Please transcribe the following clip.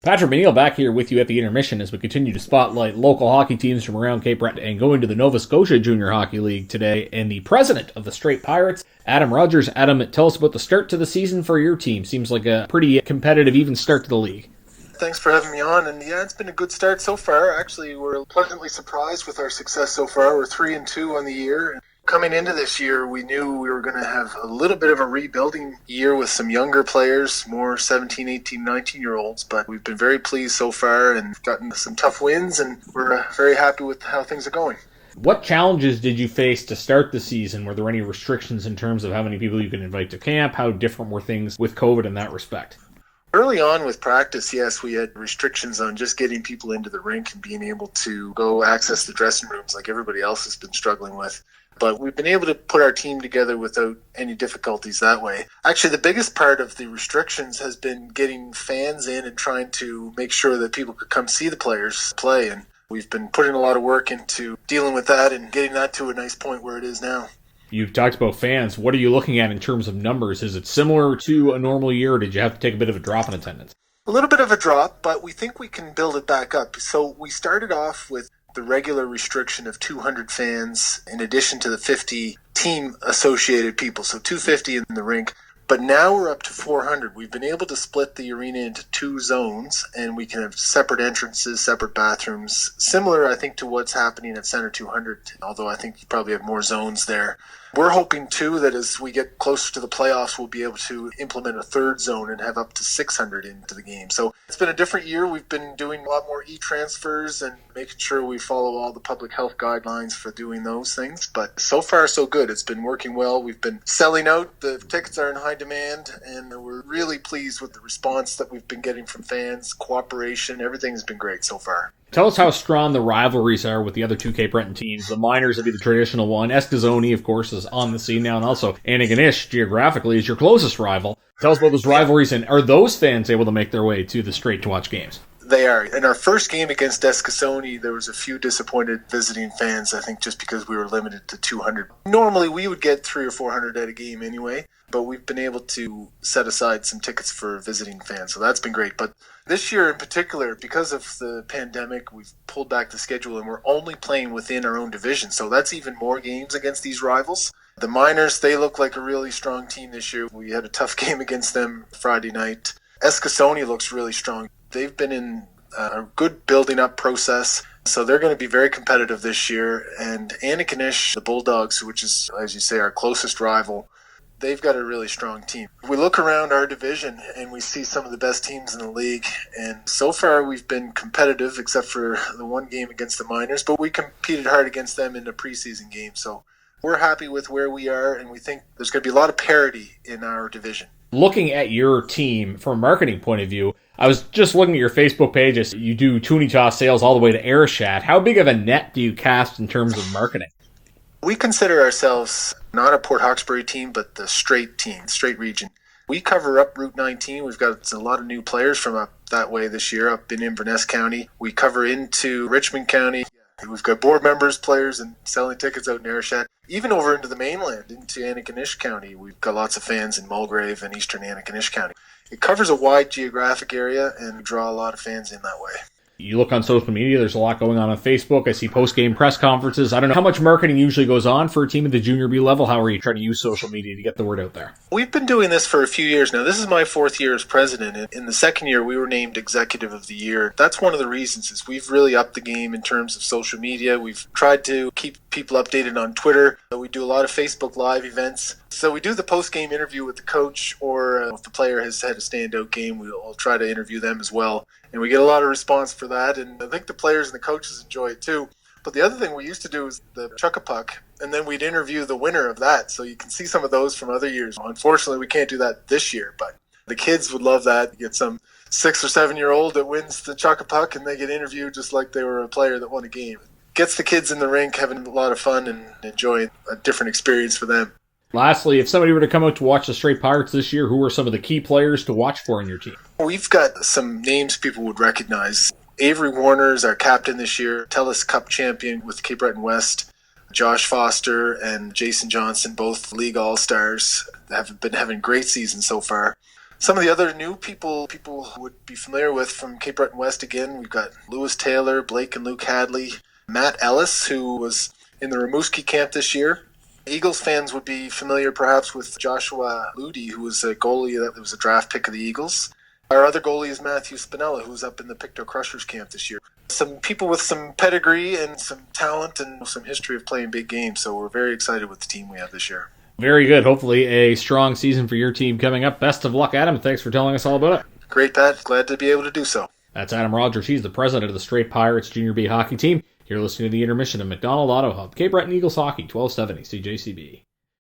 Patrick McNeil back here with you at the intermission as we continue to spotlight local hockey teams from around Cape Breton and go into the Nova Scotia Junior Hockey League today. And the president of the Strait Pirates, Adam Rodgers. Adam, tell us about the start to the season for your team. Seems like a pretty competitive, even start to the league. Thanks for having me on. And yeah, it's been a good start so far. Actually, we're pleasantly surprised with our success so far. We're 3-2 on the year. Coming into this year, we knew we were going to have a little bit of a rebuilding year with some younger players, more 17, 18, 19-year-olds, but we've been very pleased so far and gotten some tough wins, and we're very happy with how things are going. What challenges did you face to start the season? Were there any restrictions in terms of how many people you can invite to camp? How different were things with COVID in that respect? Early on with practice, yes, we had restrictions on just getting people into the rink and being able to go access the dressing rooms like everybody else has been struggling with. But we've been able to put our team together without any difficulties that way. Actually, the biggest part of the restrictions has been getting fans in and trying to make sure that people could come see the players play. And we've been putting a lot of work into dealing with that and getting that to a nice point where it is now. You've talked about fans. What are you looking at in terms of numbers? Is it similar to a normal year, or did you have to take a bit of a drop in attendance? A little bit of a drop, but we think we can build it back up. So we started off with the regular restriction of 200 fans in addition to the 50 team-associated people, so 250 in the rink. But now we're up to 400. We've been able to split the arena into two zones, and we can have separate entrances, separate bathrooms, similar, I think, to what's happening at Center 200, although I think you probably have more zones there. We're hoping, too, that as we get closer to the playoffs, we'll be able to implement a third zone and have up to 600 into the game. So it's been a different year. We've been doing a lot more e-transfers and making sure we follow all the public health guidelines for doing those things. But so far, so good. It's been working well. We've been selling out. The tickets are in high demand, and we're really pleased with the response that we've been getting from fans, cooperation. Everything's been great so far. Tell us how strong the rivalries are with the other two Cape Breton teams. The Miners would be the traditional one. Eskasoni, of course, is on the scene now, and also Antigonish, geographically, is your closest rival. Tell us about those rivalries, and are those fans able to make their way to the Strait to watch games? They are. In our first game against Eskasoni, there was a few disappointed visiting fans, I think just because we were limited to 200. Normally, we would get 300 or 400 at a game anyway, but we've been able to set aside some tickets for visiting fans, so that's been great. But this year in particular, because of the pandemic, we've pulled back the schedule and we're only playing within our own division, so that's even more games against these rivals. The Miners, they look like a really strong team this year. We had a tough game against them Friday night. Eskasoni looks really strong. They've been in a good building up process, so they're going to be very competitive this year. And Antigonish, the Bulldogs, which is, as you say, our closest rival, they've got a really strong team. We look around our division and we see some of the best teams in the league, and so far we've been competitive except for the one game against the Miners, but we competed hard against them in the preseason game. So we're happy with where we are, and we think there's going to be a lot of parity in our division. Looking at your team from a marketing point of view, I was just looking at your Facebook page. You do Toonie Toss sales all the way to Airshot. How big of a net do you cast in terms of marketing? We consider ourselves not a Port Hawkesbury team, but the Strait team, Strait region. We cover up Route 19. We've got a lot of new players from up that way this year, up in Inverness County. We cover into Richmond County. We've got board members, players, and selling tickets out in Airshot. Even over into the mainland, into Antigonish County. We've got lots of fans in Mulgrave and eastern Antigonish County. It covers a wide geographic area, and we draw a lot of fans in that way. You look on social media, there's a lot going on Facebook. I see post-game press conferences. I don't know how much marketing usually goes on for a team at the Junior B level. How are you trying to use social media to get the word out there? We've been doing this for a few years now. This is my fourth year as president. And in the second year, we were named Executive of the Year. That's one of the reasons is we've really upped the game in terms of social media. We've tried to keep people updated on Twitter. We do a lot of Facebook Live events. So we do the post-game interview with the coach, or if the player has had a standout game, we'll try to interview them as well. And we get a lot of response for that, and I think the players and the coaches enjoy it too. But the other thing we used to do is the Chuck-a-Puck, and then we'd interview the winner of that. So you can see some of those from other years. Unfortunately, we can't do that this year, but the kids would love that. You get some 6 or 7 year old that wins the Chuck-a-Puck, and they get interviewed just like they were a player that won a game. Gets the kids in the rink having a lot of fun and enjoying a different experience for them. Lastly, if somebody were to come out to watch the Strait Pirates this year, who are some of the key players to watch for in your team? We've got some names people would recognize. Avery Warner is our captain this year, TELUS Cup champion with Cape Breton West. Josh Foster and Jason Johnson, both league all-stars, have been having great seasons so far. Some of the other new people would be familiar with from Cape Breton West again, we've got Lewis Taylor, Blake and Luke Hadley, Matt Ellis, who was in the Rimouski camp this year. Eagles fans would be familiar perhaps with Joshua Ludi, who was a goalie that was a draft pick of the Eagles. Our other goalie is Matthew Spinella, who's up in the Pictou Crushers camp this year. Some people with some pedigree and some talent and some history of playing big games, so we're very excited with the team we have this year. Very good. Hopefully a strong season for your team coming up. Best of luck, Adam. Thanks for telling us all about it. Great, Pat. Glad to be able to do so. That's Adam Rodgers. He's the president of the Strait Pirates Junior B hockey team. You're listening to the intermission of McDonald Auto Hub, Cape Breton Eagles Hockey, 1270 CJCB.